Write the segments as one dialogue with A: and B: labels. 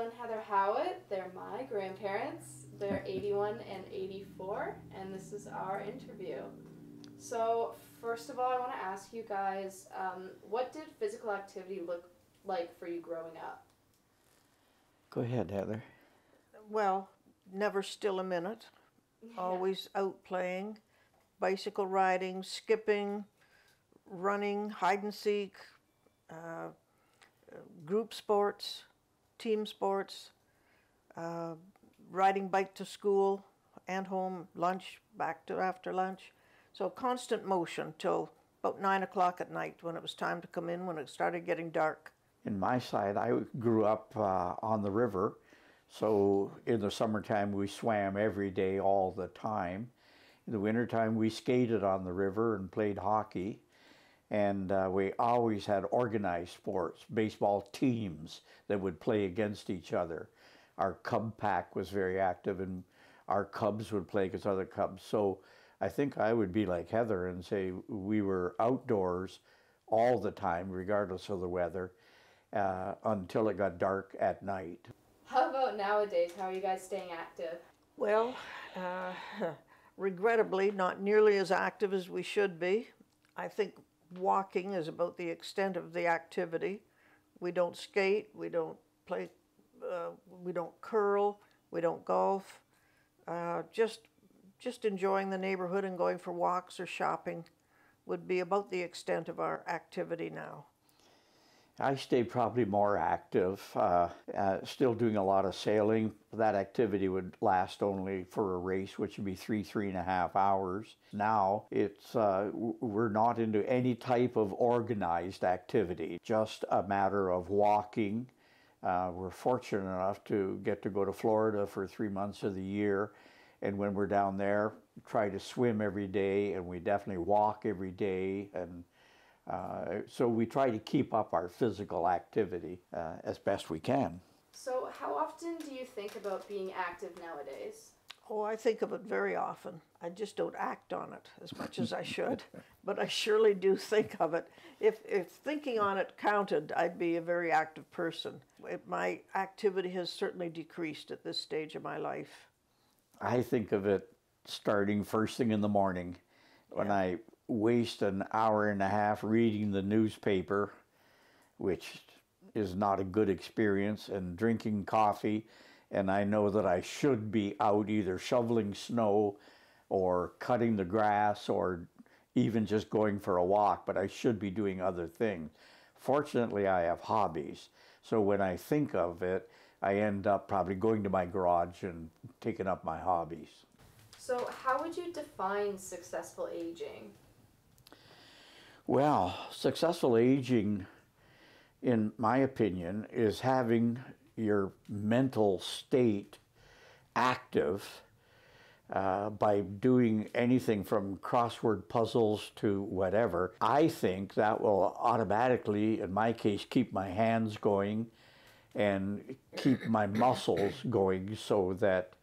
A: and Heather Howitt. They're my grandparents. They're 81 and 84, and this is our interview. So, first of all, I want to ask you guys, what did physical activity look like for you growing up?
B: Go ahead, Heather.
C: Well, never still a minute. Always out playing, bicycle riding, skipping, running, hide and seek, group sports, team sports, riding bike to school and home, lunch, back to after lunch. So constant motion till about 9 o'clock at night when it was time to come in, when it started getting dark.
B: In my side, I grew up on the river, so in the summertime we swam every day all the time. In the wintertime we skated on the river and played hockey, and we always had organized sports, baseball teams that would play against each other. Our Cub pack was very active, and our Cubs would play against other Cubs. So I think I would be like Heather and say we were outdoors all the time, regardless of the weather, until it got dark at night.
A: How about nowadays? How are you guys staying active?
C: Well, regrettably, not nearly as active as we should be. I think walking is about the extent of the activity. We don't skate, we don't play, we don't curl, we don't golf. Just enjoying the neighborhood and going for walks or shopping would be about the extent of our activity now.
B: I stay probably more active, still doing a lot of sailing. That activity would last only for a race, which would be 3.5 hours. Now it's we're not into any type of organized activity, just a matter of walking. We're fortunate enough to get to go to Florida for 3 months of the year, and when we're down there, try to swim every day, and we definitely walk every day, and so we try to keep up our physical activity as best we can.
A: So, how often do you think about being active nowadays?
C: Oh, I think of it very often. I just don't act on it as much as I should, but I surely do think of it. If thinking on it counted, I'd be a very active person. My activity has certainly decreased at this stage of my life.
B: I think of it starting first thing in the morning when I waste an hour and a half reading the newspaper, which is not a good experience, and drinking coffee, and I know that I should be out either shoveling snow or cutting the grass or even just going for a walk, but I should be doing other things. Fortunately, I have hobbies, so when I think of it, I end up probably going to my garage and taking up my hobbies.
A: So, how would you define successful aging?
B: Well, successful aging, in my opinion, is having your mental state active by doing anything from crossword puzzles to whatever. I think that will automatically, in my case, keep my hands going and keep my muscles going so that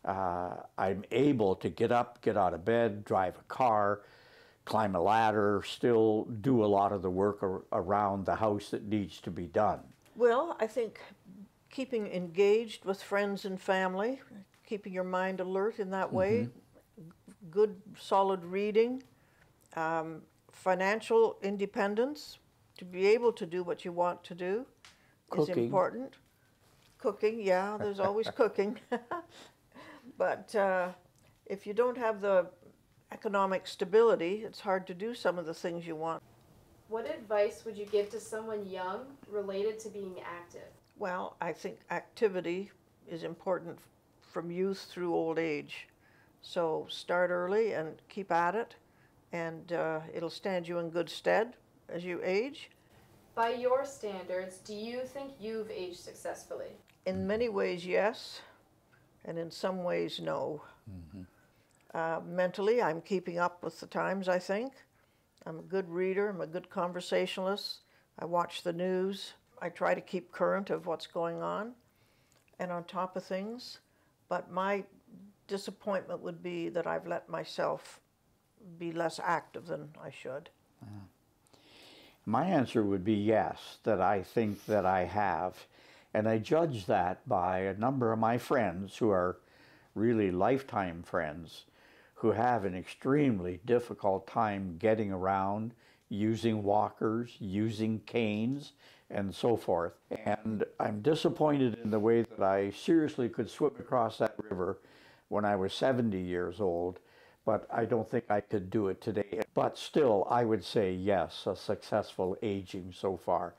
B: I'm able to get up, get out of bed, drive a car, climb a ladder, still do a lot of the work around the house that needs to be done.
C: Well, I think keeping engaged with friends and family, keeping your mind alert in that way, good solid reading, financial independence, to be able to do what you want to do is important. Cooking, yeah, there's always cooking. But if you don't have the economic stability, it's hard to do some of the things you want.
A: What advice would you give to someone young related to being active?
C: Well, I think activity is important from youth through old age. So start early and keep at it, and it'll stand you in good stead as you age.
A: By your standards, do you think you've aged successfully?
C: In many ways, yes, and in some ways, no. Mentally, I'm keeping up with the times, I think. I'm a good reader, I'm a good conversationalist. I watch the news. I try to keep current of what's going on and on top of things. But my disappointment would be that I've let myself be less active than I should.
B: My answer would be yes, that I think that I have. And I judge that by a number of my friends who are really lifetime friends who have an extremely difficult time getting around, using walkers, using canes, and so forth. And I'm disappointed in the way that I seriously could swim across that river when I was 70 years old, but I don't think I could do it today. But still, I would say yes, a successful aging so far.